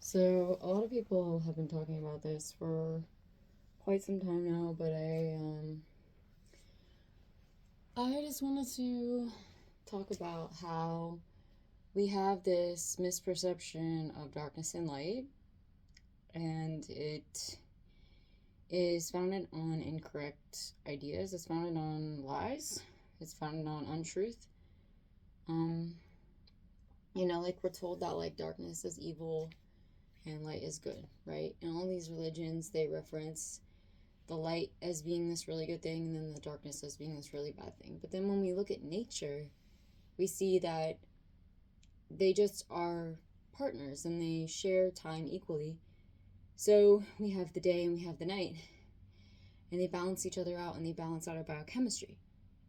So a lot of people have been talking about this for quite some time now, but I just wanted to talk about how we have this misperception of darkness and light, and it is founded on incorrect ideas. It's founded on lies. It's founded on untruth. Um, like we're told that like darkness is evil and light is good, right? And all these religions they reference the light as being this really good thing and then the darkness as being this really bad thing. But then when we look at nature, we see that they just are partners and they share time equally. So we have the day and we have the night, and they balance each other out and they balance out our biochemistry,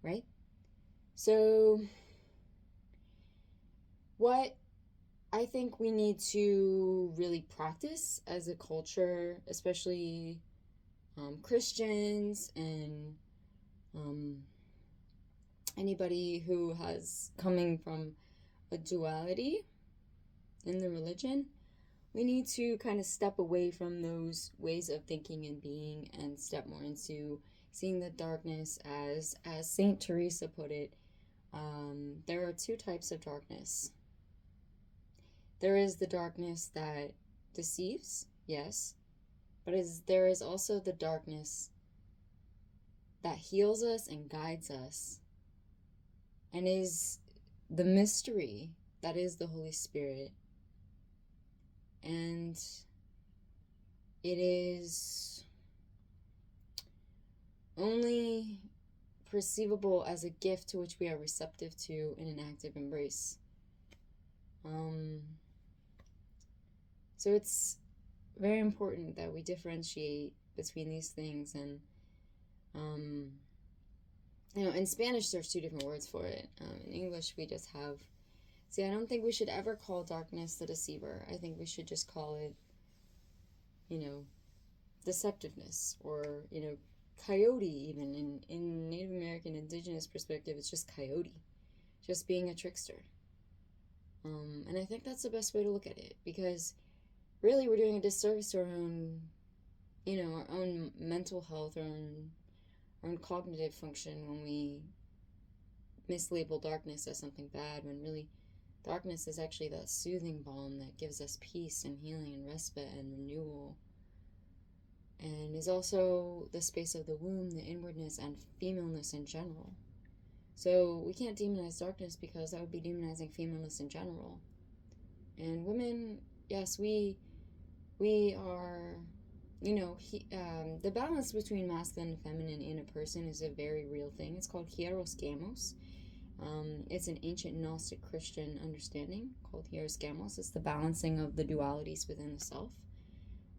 right? So, what I think we need to really practice as a culture, especially Christians and um, anybody who has coming from a duality in the religion, we need to kind of step away from those ways of thinking and being and step more into seeing the darkness as Saint Teresa put it. There are two types of darkness. There is the darkness that deceives, yes, but there is also the darkness that heals us and guides us and is the mystery that is the Holy Spirit. And it is only perceivable as a gift to which we are receptive to in an active embrace. So it's very important that we differentiate between these things. And in Spanish there's two different words for it. In English we just have, see, I don't think we should ever call darkness the deceiver. I think we should just call it, deceptiveness, or, coyote. Even in Native American indigenous perspective, it's just coyote, just being a trickster. And I think that's the best way to look at it, because really we're doing a disservice to our own, our own mental health, our own cognitive function when we mislabel darkness as something bad, when really darkness is actually that soothing balm that gives us peace and healing and respite and renewal, and is also the space of the womb, the inwardness, and femaleness in general. So we can't demonize darkness, because that would be demonizing femaleness in general. And women, yes, we are, the balance between masculine and feminine in a person is a very real thing. It's called hieros gamos. It's an ancient Gnostic Christian understanding called hieros gamos. It's the balancing of the dualities within the self.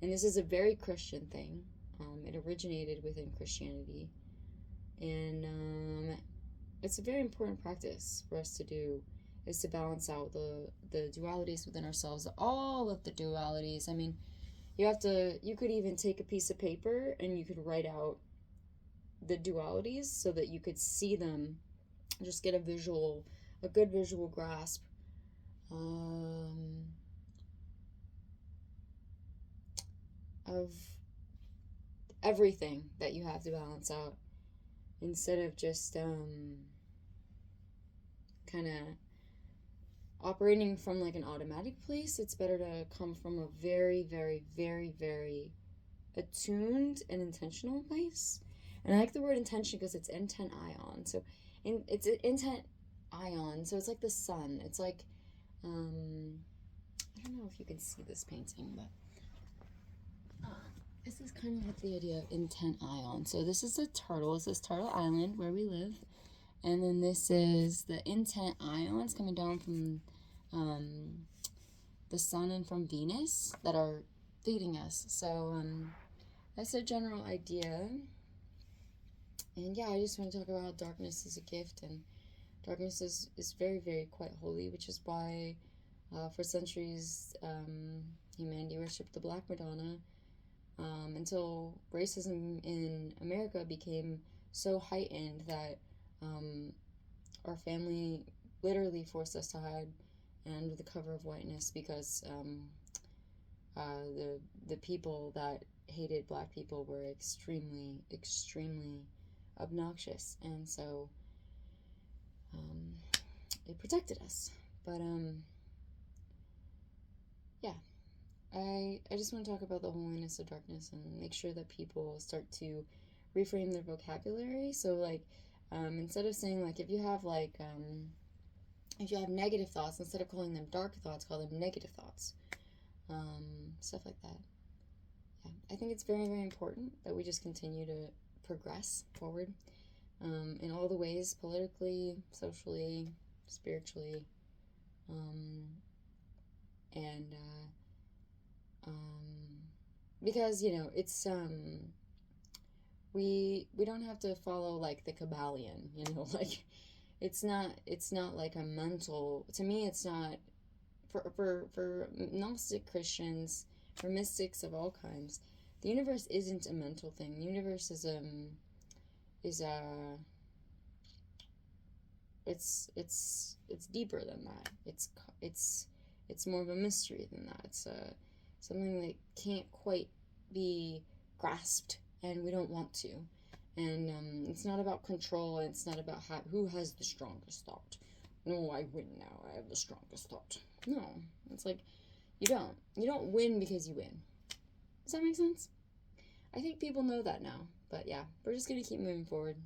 And this is a very Christian thing. It originated within Christianity. And it's a very important practice for us to do, is to balance out the dualities within ourselves, all of the dualities. I mean, you could even take a piece of paper and you could write out the dualities so that you could see them, just get a good visual grasp of everything that you have to balance out, instead of just kind of operating from like an automatic place. It's better to come from a very, very, very, very attuned and intentional place. And I like the word intention because it's intent ion. So it's an intent ion. So it's like the sun. It's like, I don't know if you can see this painting, but this is kind of like the idea of intent ion. So this is a turtle. This is Turtle Island where we live. And then this is the intent ions coming down from the sun and from Venus that are feeding us. So that's a general idea. And yeah, I just want to talk about darkness as a gift. And darkness is very, very quite holy, which is why for centuries humanity worshipped the Black Madonna, until racism in America became so heightened that our family literally forced us to hide under the cover of whiteness, because the people that hated black people were extremely, extremely obnoxious, and so um, it protected us. But yeah, I just want to talk about the holiness of darkness and make sure that people start to reframe their vocabulary. So like, instead of saying like if you have negative thoughts, instead of calling them dark thoughts, call them negative thoughts. Stuff like that. Yeah, I think it's very, very important that we just continue to progress forward in all the ways, politically, socially, spiritually, um, and because it's we don't have to follow like the Kabbalion, like it's not like a mental. To me, it's not for Gnostic Christians, for mystics of all kinds. The universe isn't a mental thing. The universe is a it's deeper than that. It's more of a mystery than that. It's something that can't quite be grasped, and we don't want to. And it's not about control, and it's not about who has the strongest thought. No, I win now. I have the strongest thought. No, it's like you don't. You don't win because you win. Does that make sense? I think people know that now. But yeah, we're just gonna keep moving forward.